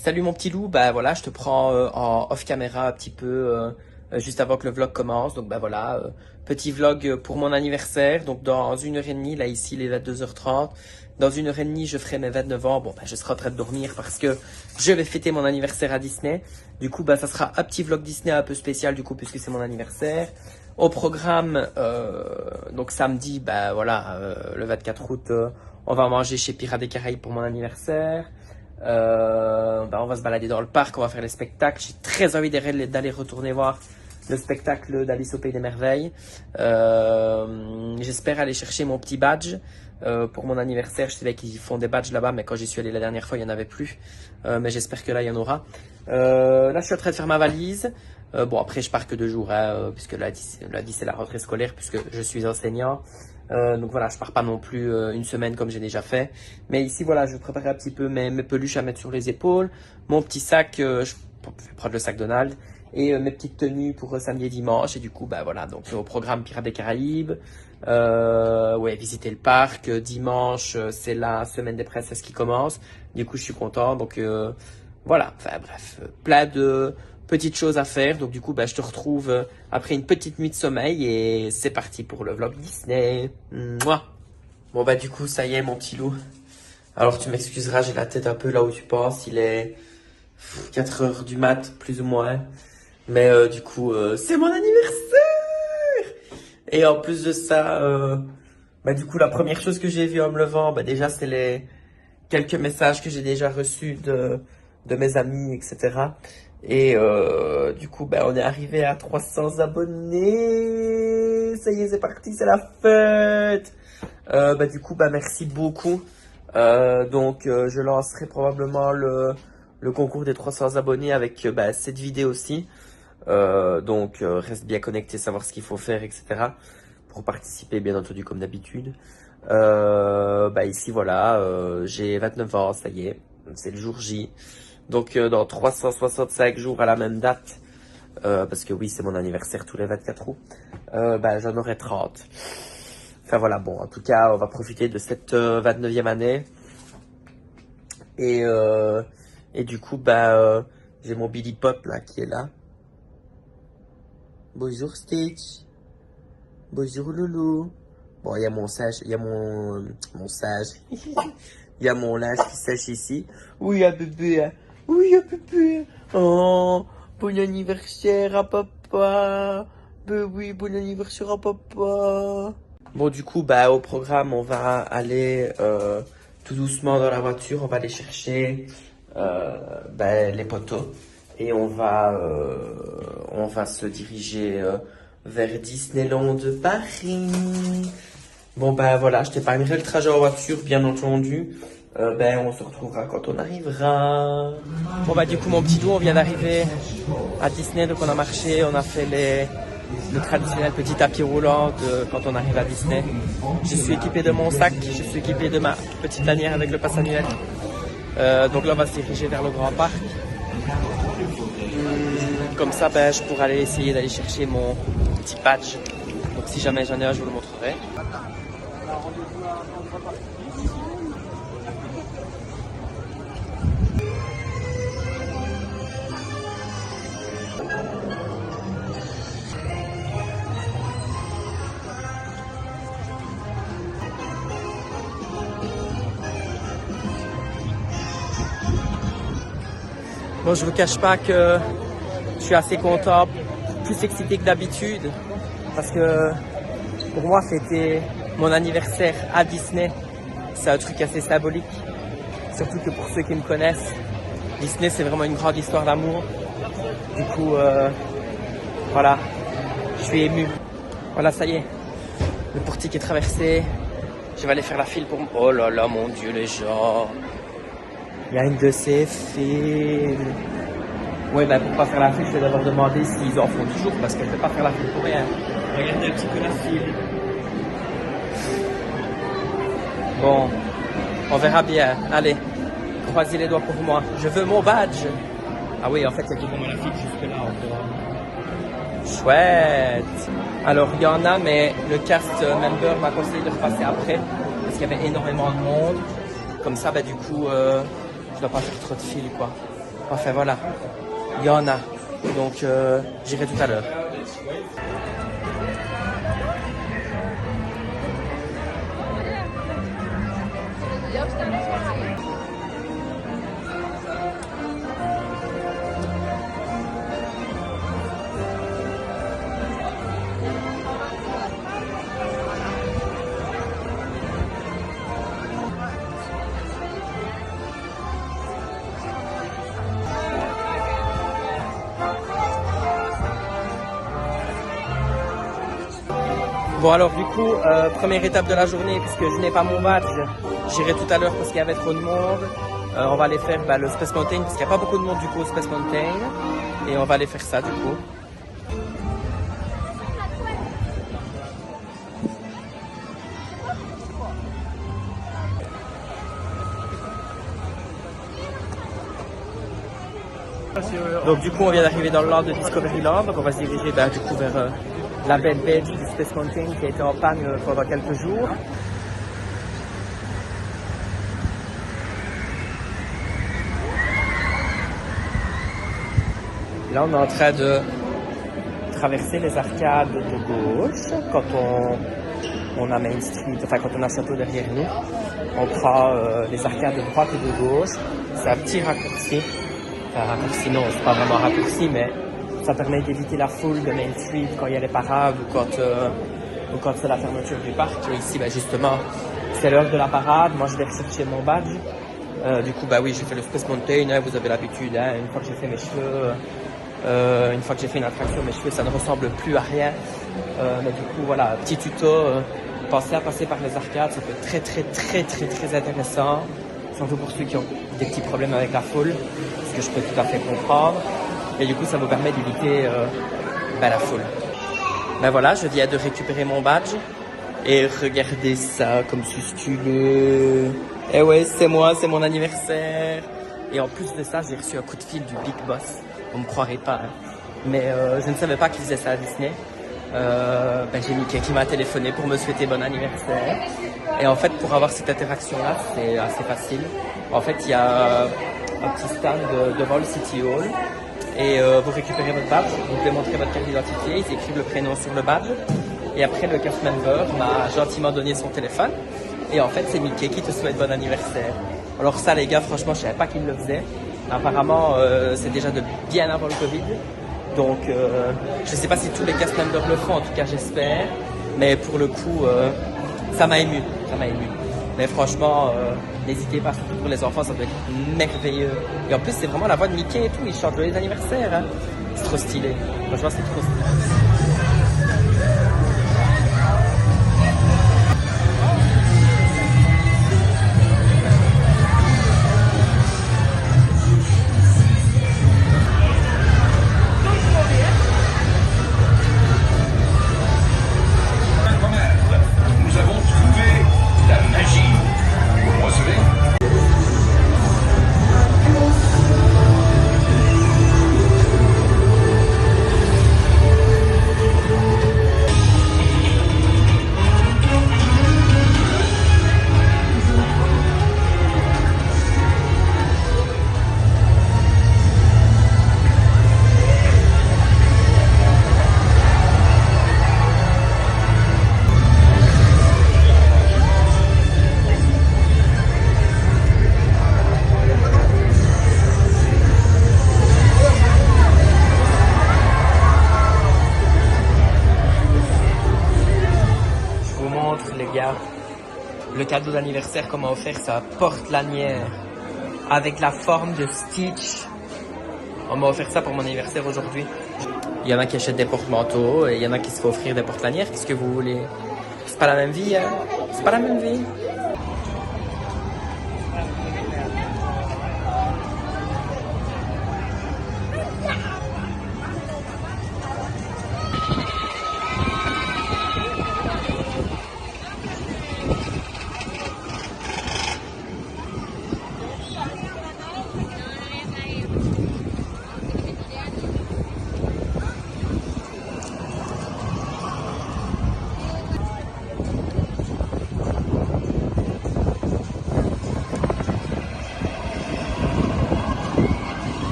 Salut mon petit loup, bah voilà, je te prends en off caméra un petit peu juste avant que le vlog commence. Donc bah voilà, petit vlog pour mon anniversaire. Donc dans 1h30, là ici il est 22h30. Dans 1h30, je ferai mes 29 ans. Bon bah je serai en train de dormir parce que je vais fêter mon anniversaire à Disney. Du coup bah ça sera un petit vlog Disney un peu spécial du coup puisque c'est mon anniversaire. Au programme, donc samedi, bah voilà, le 24 août, on va manger chez Pirates des Caraïbes pour mon anniversaire. On va se balader dans le parc, on va faire les spectacles. J'ai très envie d'aller retourner voir le spectacle d'Alice au Pays des Merveilles. J'espère aller chercher mon petit badge pour mon anniversaire. Je savais qu'ils font des badges là-bas, mais quand j'y suis allé la dernière fois, il n'y en avait plus. Mais j'espère que là, il y en aura. Là, je suis en train de faire ma valise. Bon, après, je pars que 2 jours, puisque lundi, c'est la rentrée scolaire, puisque je suis enseignant. Donc voilà, je pars pas non plus une semaine comme j'ai déjà fait. Mais ici, voilà, je prépare un petit peu mes peluches à mettre sur les épaules. Mon petit sac, je vais prendre le sac Donald. Et mes petites tenues pour samedi et dimanche. Et du coup, bah voilà, donc au programme Pirates des Caraïbes. Ouais, visiter le parc. Dimanche, c'est la semaine des princesses qui commence. Du coup, je suis content. Donc voilà, enfin bref, plein de petites choses à faire. Donc du coup, bah, je te retrouve après une petite nuit de sommeil et c'est parti pour le vlog Disney. Mouah. Bon bah du coup, ça y est mon petit loup. Alors tu m'excuseras, j'ai la tête un peu là où tu penses. Il est 4 heures du mat, plus ou moins. Mais du coup, c'est mon anniversaire. Et en plus de ça, bah du coup, la première chose que j'ai vue en me levant, bah déjà, c'est les quelques messages que j'ai déjà reçus de mes amis, etc. Et du coup, bah, on est arrivé à 300 abonnés. Ça y est, c'est parti, c'est la fête. Bah, du coup, bah, merci beaucoup. Je lancerai probablement le concours des 300 abonnés avec bah, cette vidéo aussi. Reste bien connecté, savoir ce qu'il faut faire, etc. Pour participer, bien entendu, comme d'habitude. Bah ici, voilà, j'ai 29 ans, ça y est, c'est le jour J. Donc, dans 365 jours à la même date, parce que oui, c'est mon anniversaire tous les 24 août, bah j'en aurai 30. Enfin voilà, bon, en tout cas, on va profiter de cette 29e année. Et du coup, bah, j'ai mon Billy Pop là qui est là. Bonjour Stitch. Bonjour Loulou. Bon, il y a mon sage, il y a mon sage. Il y a mon linge qui sèche ici. Oui, à bébé. Hein. Oui, à bébé. Oh, bon anniversaire à papa. Ben oui, bon anniversaire à papa. Bon, du coup, bah, au programme, on va aller tout doucement dans la voiture. On va aller chercher les poteaux. Et on va se diriger vers Disneyland de Paris. Bon ben voilà, je t'épargnerai le trajet en voiture, bien entendu. On se retrouvera quand on arrivera. Bon bah du coup mon petit loup, on vient d'arriver à Disney, donc on a marché, on a fait le traditionnel petit tapis roulant quand on arrive à Disney. Je suis équipé de mon sac, je suis équipé de ma petite lanière avec le pass annuel. Donc là on va se diriger vers le grand parc. Comme ça, ben, je pourrais aller essayer d'aller chercher mon petit badge. Donc si jamais j'en ai un, je vous le montrerai. Bon, je vous cache pas que je suis assez content, plus excité que d'habitude, parce que pour moi, fêter mon anniversaire à Disney, c'est un truc assez symbolique. Surtout que pour ceux qui me connaissent, Disney, c'est vraiment une grande histoire d'amour. Du coup, voilà, je suis ému. Voilà, ça y est, le portique est traversé. Je vais aller faire la file pour... Oh là là, mon Dieu, les gens. Il y a une de ces files. Oui, ben pour pas faire la file, je vais d'abord demander s'ils en font toujours, parce que je ne vais pas faire la file pour rien. Regardez un petit peu la file. Bon, on verra bien. Allez, croisez les doigts pour moi. Je veux mon badge. Ah oui, en fait, il y a tout le monde à la file jusque là encore. Chouette. Alors, il y en a, mais le cast member m'a conseillé de repasser après, parce qu'il y avait énormément de monde. Comme ça, bah, du coup, je dois pas faire trop de fil, quoi. Enfin voilà, il y en a. Donc j'irai tout à l'heure. Bon alors du coup, première étape de la journée, puisque je n'ai pas mon badge, j'irai tout à l'heure parce qu'il y avait trop de monde. On va aller faire le Space Mountain, parce qu'il n'y a pas beaucoup de monde du coup au Space Mountain. Et on va aller faire ça du coup. Donc du coup on vient d'arriver dans le land de Discovery Land, donc on va se diriger du coup vers la belle beige du Space Mountain qui a été en panne pendant quelques jours. Là on est en train de traverser les arcades de gauche quand on a Main Street, enfin quand on a Château derrière nous. On prend les arcades de droite et de gauche, c'est un petit raccourci. Enfin raccourci non, c'est pas vraiment un raccourci mais ça permet d'éviter la foule de Main Street quand il y a les parades ou quand c'est la fermeture du parc. Et ici, justement, c'est l'heure de la parade. Moi, je vais rechercher mon badge. Du coup, oui, j'ai fait le Space Mountain. Hein, vous avez l'habitude. Hein, une fois que j'ai fait mes cheveux, une fois que j'ai fait une attraction, mes cheveux, ça ne ressemble plus à rien. Mais du coup, voilà, petit tuto. Pensez à passer par les arcades. Ça peut être très, très, très, très, très intéressant. Surtout pour ceux qui ont des petits problèmes avec la foule. Ce que je peux tout à fait comprendre. Et du coup, ça vous permet d'éviter la foule. Voilà, je viens de récupérer mon badge. Et regardez ça, comme sustueux. Eh ouais, c'est moi, c'est mon anniversaire. Et en plus de ça, j'ai reçu un coup de fil du Big Boss. On me croirait pas. Hein. Mais je ne savais pas qu'il faisait ça à Disney. J'ai Mickey qui m'a téléphoné pour me souhaiter bon anniversaire. Et en fait, pour avoir cette interaction-là, c'est assez facile. En fait, il y a un petit stand devant le City Hall. Et vous récupérez votre badge, vous devez montrer votre carte d'identité, ils écrivent le prénom sur le badge. Et après, le cast member m'a gentiment donné son téléphone. Et en fait, c'est Mickey qui te souhaite bon anniversaire. Alors ça, les gars, franchement, je savais pas qu'il le faisait. Apparemment, c'est déjà de bien avant le Covid. Donc, je sais pas si tous les cast members le font, en tout cas, j'espère. Mais pour le coup, ça m'a ému. Mais franchement, n'hésitez pas, surtout pour les enfants, ça doit être merveilleux. Et en plus, c'est vraiment la voix de Mickey et tout, il chante joyeux anniversaire. Hein. C'est trop stylé. Franchement, c'est trop stylé. Le cadeau d'anniversaire qu'on m'a offert, c'est un porte-lanière avec la forme de Stitch. On m'a offert ça pour mon anniversaire aujourd'hui. Il y en a qui achètent des porte-manteaux et il y en a qui se font offrir des porte-lanières. Qu'est-ce que vous voulez? C'est pas la même vie, hein? C'est pas la même vie.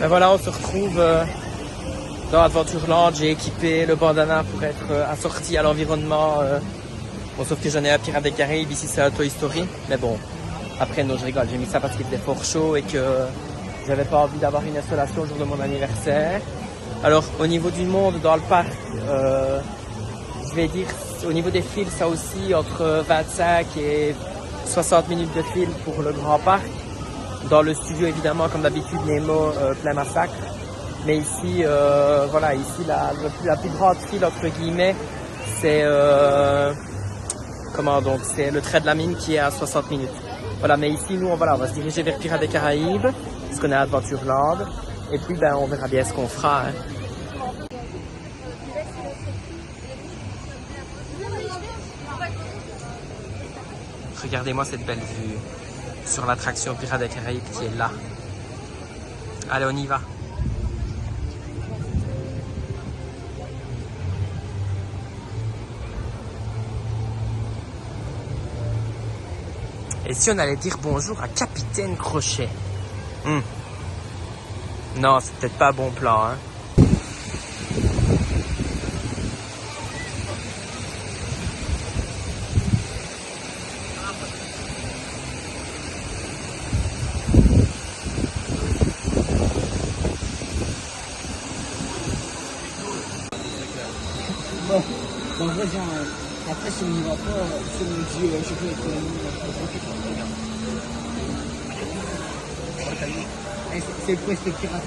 Ben voilà, on se retrouve dans Adventureland. J'ai équipé le bandana pour être assorti à l'environnement. Bon, sauf que j'en ai à Pirates des Caraïbes, ici c'est à Toy Story. Mais bon, après non, je rigole, j'ai mis ça parce qu'il était fort chaud et que j'avais pas envie d'avoir une installation au jour de mon anniversaire. Alors au niveau du monde dans le parc, je vais dire au niveau des fils, ça aussi entre 25 et 60 minutes de fil pour le grand parc. Dans le studio évidemment comme d'habitude Nemo plein massacre. Mais ici, voilà, ici la plus grande file entre guillemets, c'est c'est le trait de la mine qui est à 60 minutes. Voilà, mais ici nous on va se diriger vers Pirates des Caraïbes, parce qu'on est à Adventureland. Et puis ben on verra bien ce qu'on fera. Hein. Regardez-moi cette belle vue sur l'attraction Pirates des Caraïbes qui est là. Allez, on y va. Et si on allait dire bonjour à Capitaine Crochet? Non, c'est peut-être pas un bon plan, hein. Bon, vrai, genre, après, si on n'y va pas, si on dit, je veux être c'est quoi ce pirate?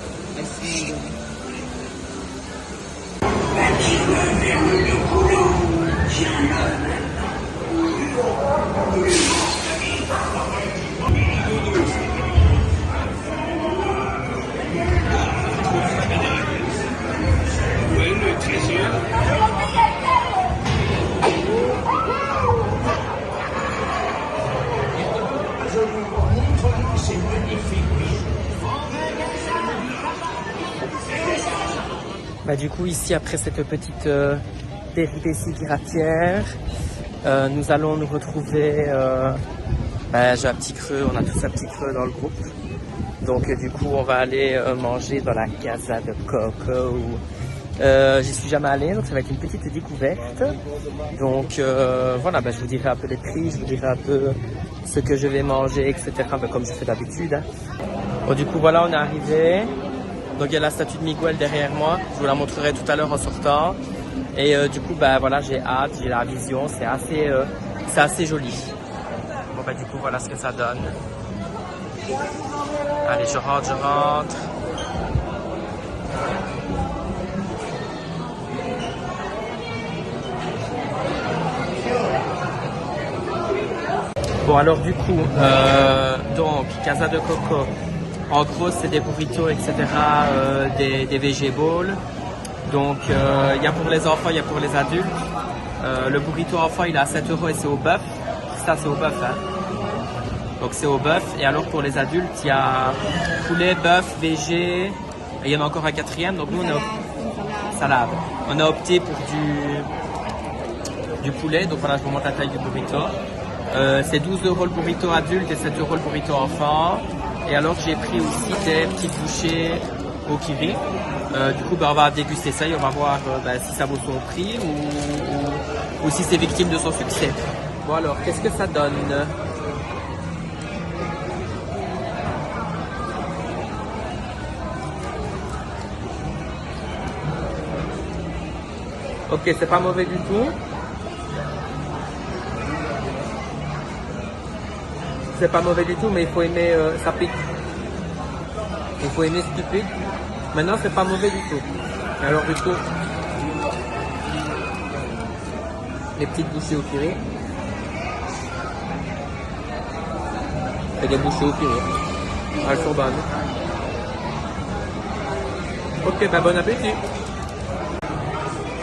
Bah, du coup, ici, après cette petite péripétie piratière, nous allons nous retrouver. J'ai un petit creux, on a tous un petit creux dans le groupe. Donc, du coup, on va aller manger dans la Casa de Coco. J'y suis jamais allé, donc ça va être une petite découverte. Donc, voilà, je vous dirai un peu les prix, je vous dirai un peu ce que je vais manger, etc. Comme je fais d'habitude. Hein. Bon, du coup, voilà, on est arrivé. Donc il y a la statue de Miguel derrière moi, je vous la montrerai tout à l'heure en sortant. Et du coup, voilà, j'ai hâte, j'ai la vision, c'est assez joli. Bon, du coup, voilà ce que ça donne. Allez, je rentre. Bon, alors du coup, donc, Casa de Coco. En gros, c'est des burritos, etc., des veggie balls. Donc, il y a pour les enfants, il y a pour les adultes. Le burrito enfant, il est à 7 € et c'est au bœuf. Ça, c'est au bœuf, hein. Donc, c'est au bœuf. Et alors, pour les adultes, il y a poulet, bœuf, végé. Et il y en a encore un quatrième. Donc, nous, salade. On a opté pour du poulet. Donc, voilà, je vous montre la taille du burrito. C'est 12 € le burrito adulte et 7 € le burrito enfant. Et alors j'ai pris aussi des petites bouchées au kiri. Du coup, on va déguster ça et on va voir si ça vaut son prix ou si c'est victime de son succès. Bon alors, qu'est-ce que ça donne? Ok, c'est pas mauvais du tout. C'est pas mauvais du tout, mais il faut aimer, ça pique. Il faut aimer ce qui pique. Maintenant, c'est pas mauvais du tout. Alors, du coup, les petites bouchées au curry. Et des bouchées au curry. Elles sont bonnes. Ok, bon appétit.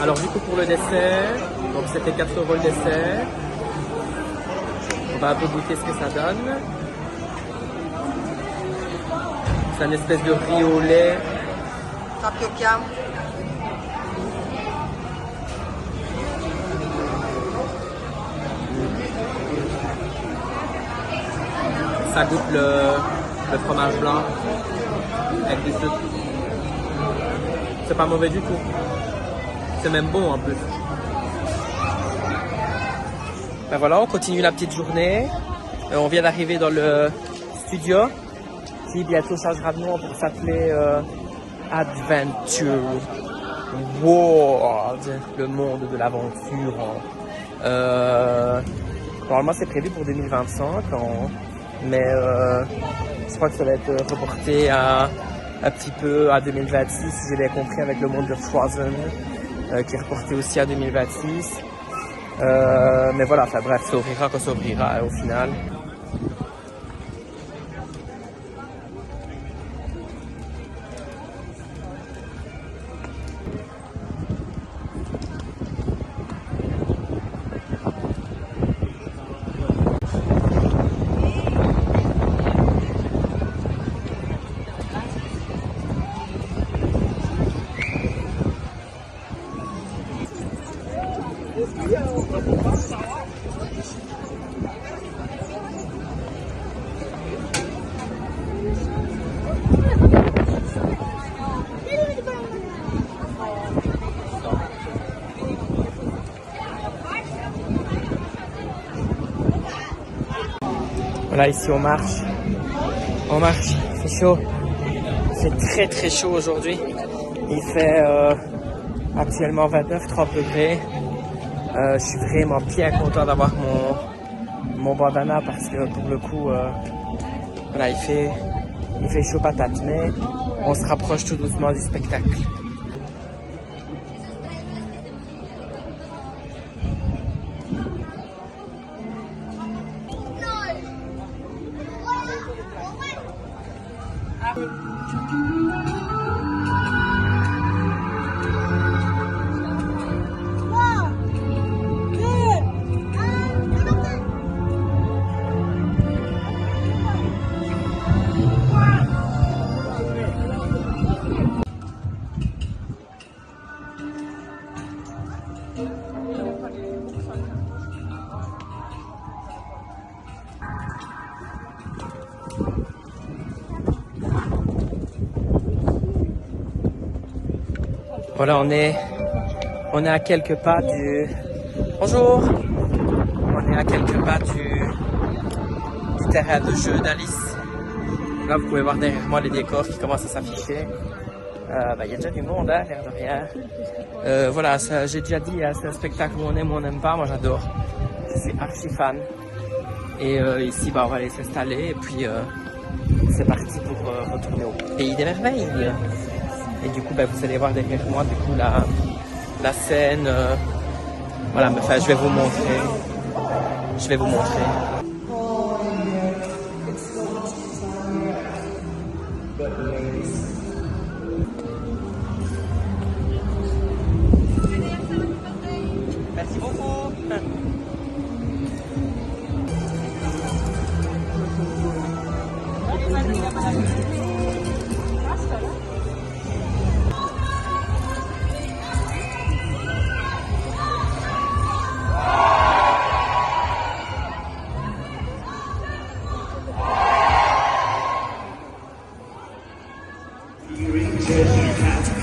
Alors, du coup, pour le dessert, donc c'était 4 € le dessert. On va un peu goûter ce que ça donne. C'est une espèce de riz au lait. Tapioca. Ça goûte le fromage blanc avec du sucre. C'est pas mauvais du tout. C'est même bon en plus. Ben voilà, on continue la petite journée. On vient d'arriver dans le studio qui bientôt changera de nom pour s'appeler Adventure World, le monde de l'aventure. Normalement c'est prévu pour 2025, mais je crois que ça va être reporté un petit peu à 2026, si j'ai bien compris, avec le monde de Frozen qui est reporté aussi à 2026. Mais voilà, enfin bref, ça ouvrira quand ça ouvrira au final. Voilà, ici on marche, c'est chaud, c'est très très chaud aujourd'hui. Il fait actuellement 29-30 degrés. Je suis vraiment bien content d'avoir mon bandana parce que pour le coup, voilà, il fait chaud patate, mais on se rapproche tout doucement du spectacle. Voilà, on est à quelques pas du... Bonjour. On est à quelques pas du terrain de jeu d'Alice. Là, vous pouvez voir derrière moi les décors qui commencent à s'afficher. Il y a déjà du monde, hein, l'air de rien. Voilà, j'ai déjà dit, hein, c'est un spectacle où on aime ou on n'aime pas. Moi, j'adore. Je suis archi fan. Et ici, on va aller s'installer. Et puis, c'est parti pour retourner au pays des merveilles. Et du coup, vous allez voir derrière moi, du coup, la scène. Voilà, enfin, je vais vous montrer. Merci beaucoup.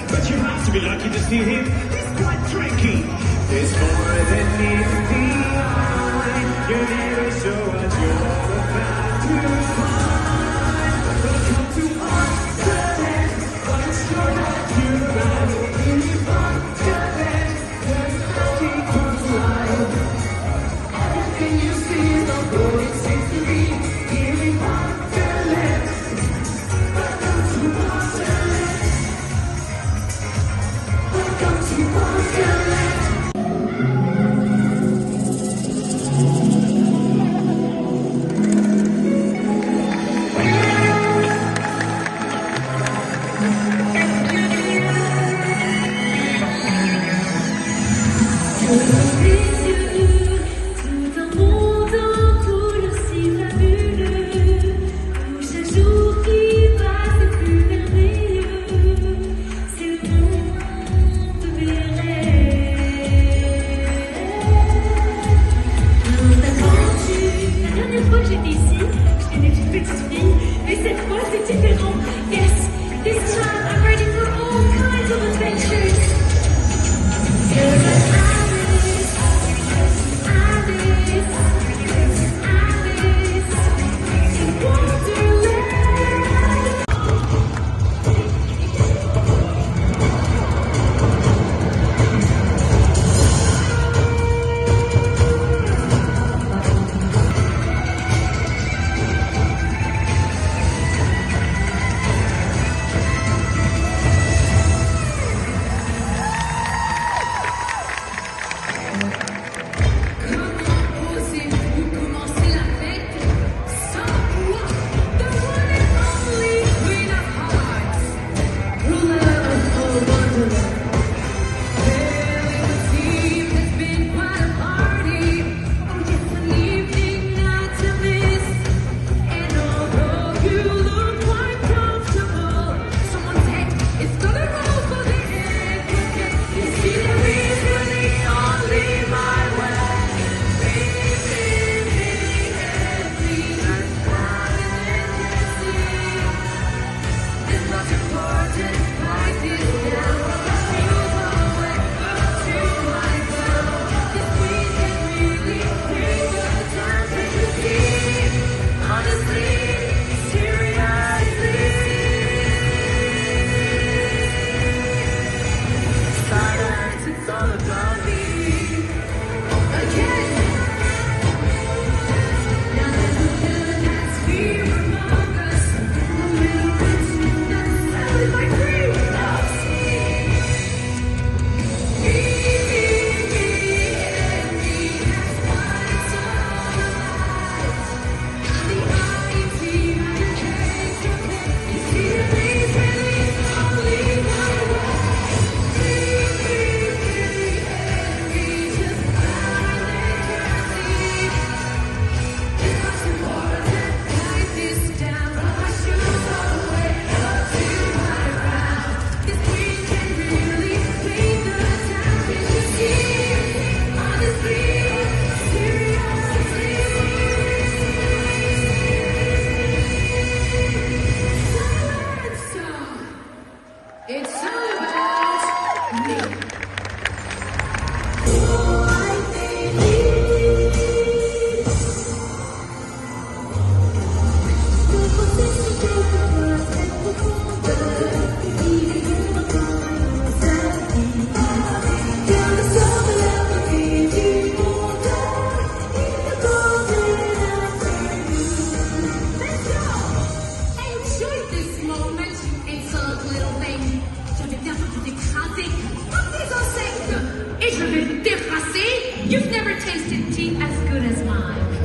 But you have to be lucky to see him. He's quite tricky. There's more than meets the eye. You never show what you're all about to find. Welcome to Wonderland. I'm sure that you're right. In Wonderland, there's nothing to fly. Everything you see is a golden century. Here in Wonderland. Welcome to Wonderland. Welcome to Wonderland. This time I'm ready for all kinds of adventures.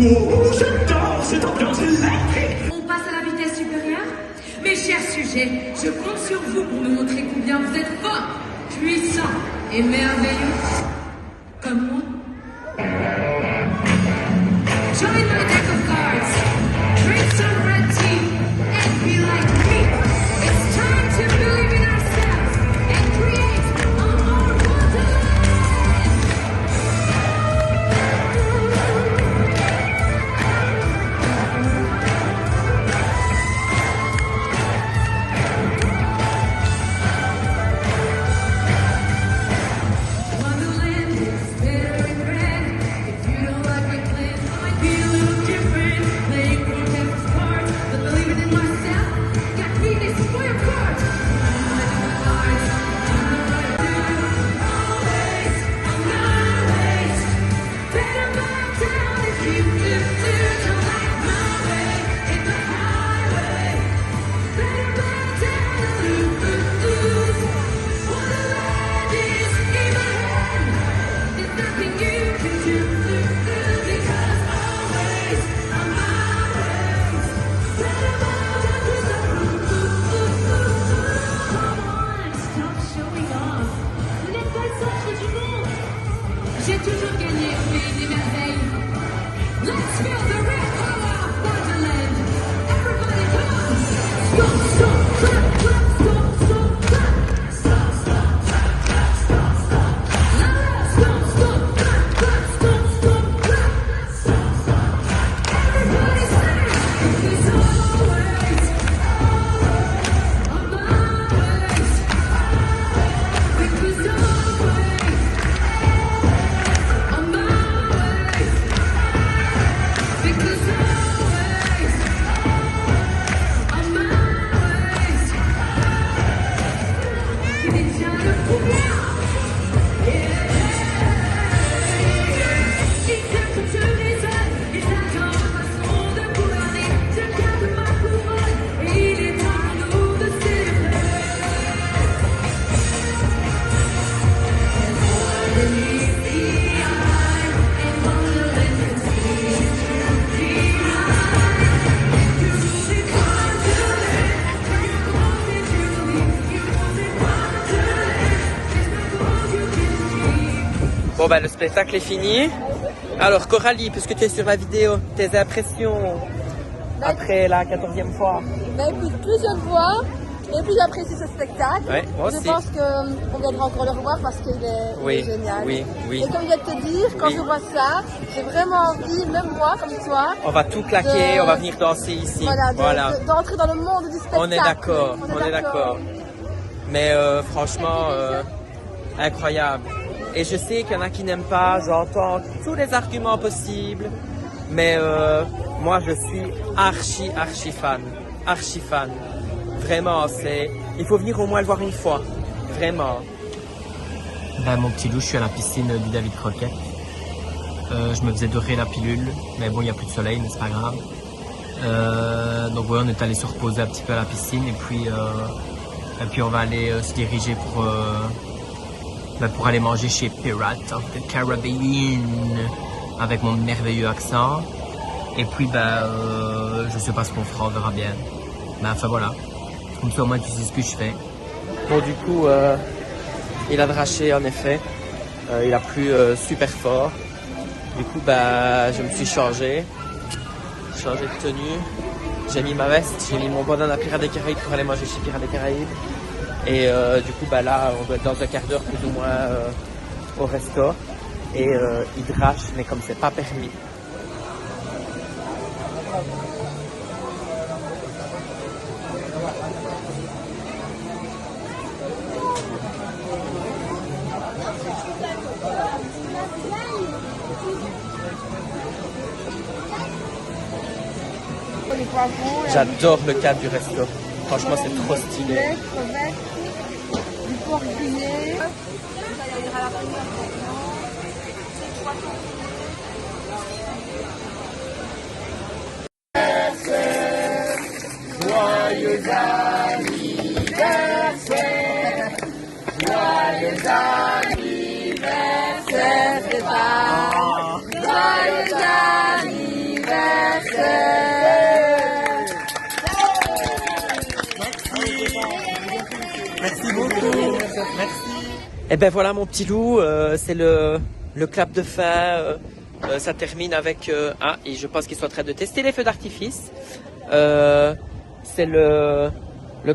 Oh, j'adore cette ambiance électrique. On passe à la vitesse supérieure. Mes chers sujets, je compte sur vous pour me montrer combien vous êtes forts, puissants et merveilleux. Comme moi. Join my deck of cards. Drink some red tea and be like me. It's time to believe in ourselves and create our wonderland. Wonderland is better in red. If you don't like my plan, I might be a little different. Playing for Texas cards, but believing in myself got me this for your cards. Always on my ways. Better back down if you don't like my way. In the highway. Better back down and lose. Wonderland is in my head. There's nothing you can do because always on my ways. Better back down to the Come on, stop showing off. Vous n'êtes pas le centre du monde. J'ai toujours gagné au pays des merveilles. Let's feel the real power of Wonderland. Everybody come on. Stop, stop, clap, clap, stop, stop, clap. Stop, stop, clap, clap, stop, stop. Louder, stop, stop, clap, clap, stop, stop, clap. Stop, stop, clap. Everybody sing. It's always on my ways. Because always on my ways. Because always on my ways. Give each other It's time to turn his head. Il s'attend de façon de gouverner. Je garde ma couronne et il est temps pour nous de célébrer. Beneath the eye and Wonderland can see behind. You really want to live. You want it to leave. You want it Wonderland. It's not all you can see. Bon bah le spectacle est fini. Alors Coralie, puisque tu es sur la vidéo, tes impressions après la 14e fois? Bah écoute, plus je le vois, et plus j'apprécie ce spectacle. Ouais, moi Je aussi. pense qu'on viendra encore le revoir parce qu'il est, il Oui, est génial. oui, oui. Et comme je viens de te dire, quand Oui. je vois ça, j'ai vraiment envie, même moi, comme toi, On va tout claquer, De- on va venir danser ici. voilà, d'entrer dans le monde du spectacle. On est d'accord, on est d'accord. Mais franchement, incroyable. Et je sais qu'il y en a qui n'aiment pas, j'entends tous les arguments possibles. Mais moi, je suis archi fan. Archi fan. Vraiment, il faut venir au moins le voir une fois. Vraiment. Ben, mon petit loup, je suis à la piscine du David Croquet. Je me faisais dorer la pilule. Mais bon, il n'y a plus de soleil, mais c'est pas grave. Donc ouais, on est allé se reposer un petit peu à la piscine. Et puis on va aller se diriger pour aller manger chez Pirates of the Caribbean avec mon merveilleux accent. Et puis je sais pas ce qu'on fera, on verra bien. Mais enfin voilà, comme ça au moins tu sais ce que je fais. Bon du coup, il a draché en effet, il a plu super fort. Du coup je me suis changé de tenue. J'ai mis ma veste, j'ai mis mon bandana à Pirates des Caraïbes pour aller manger chez Pirates des Caraïbes. Et du coup, là, on doit être dans un quart d'heure plus ou moins au resto. Et il drache, mais comme c'est pas permis. Les poivrons, J'adore le cadre du resto. Franchement, c'est trop stylé. les crevettes, du porc grillé. Joyeux anniversaire, joyeux anniversaire, Joyeux Merci beaucoup. Merci. Et ben voilà mon petit loup, c'est le clap de fin. Ça termine avec et je pense qu'ils sont en train de tester les feux d'artifice. C'est le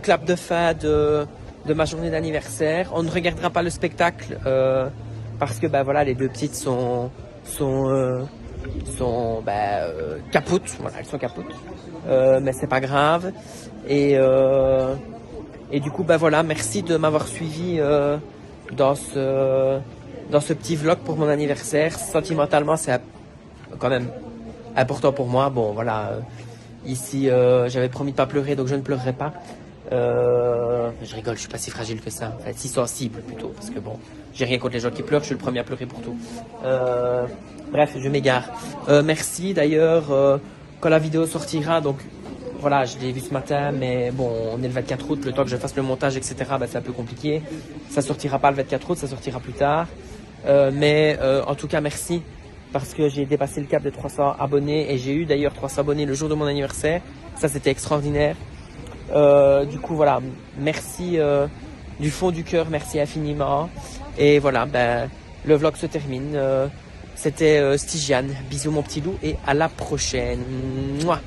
clap de fin de ma journée d'anniversaire. On ne regardera pas le spectacle parce que ben voilà, les deux petites sont capoutes. Voilà, elles sont capoutes. Mais c'est pas grave. Et du coup ben voilà, merci de m'avoir suivi dans ce petit vlog pour mon anniversaire. Sentimentalement, c'est quand même important pour moi. Bon voilà, ici j'avais promis de pas pleurer, donc je ne pleurerai pas. Je rigole, je suis pas si fragile que ça, enfin si sensible plutôt, parce que bon, j'ai rien contre les gens qui pleurent, je suis le premier à pleurer pour tout. Bref, je m'égare. Merci d'ailleurs, quand la vidéo sortira, donc voilà, je l'ai vu ce matin, mais bon, on est le 24 août, le temps que je fasse le montage, etc., ben, c'est un peu compliqué. Ça sortira pas le 24 août, ça sortira plus tard. Mais en tout cas, merci, parce que j'ai dépassé le cap de 300 abonnés, et j'ai eu d'ailleurs 300 abonnés le jour de mon anniversaire. Ça, c'était extraordinaire. Du coup, voilà, merci du fond du cœur, merci infiniment. Et voilà, ben, le vlog se termine. C'était Stygiane. Bisous mon petit loup, et à la prochaine. Mouah.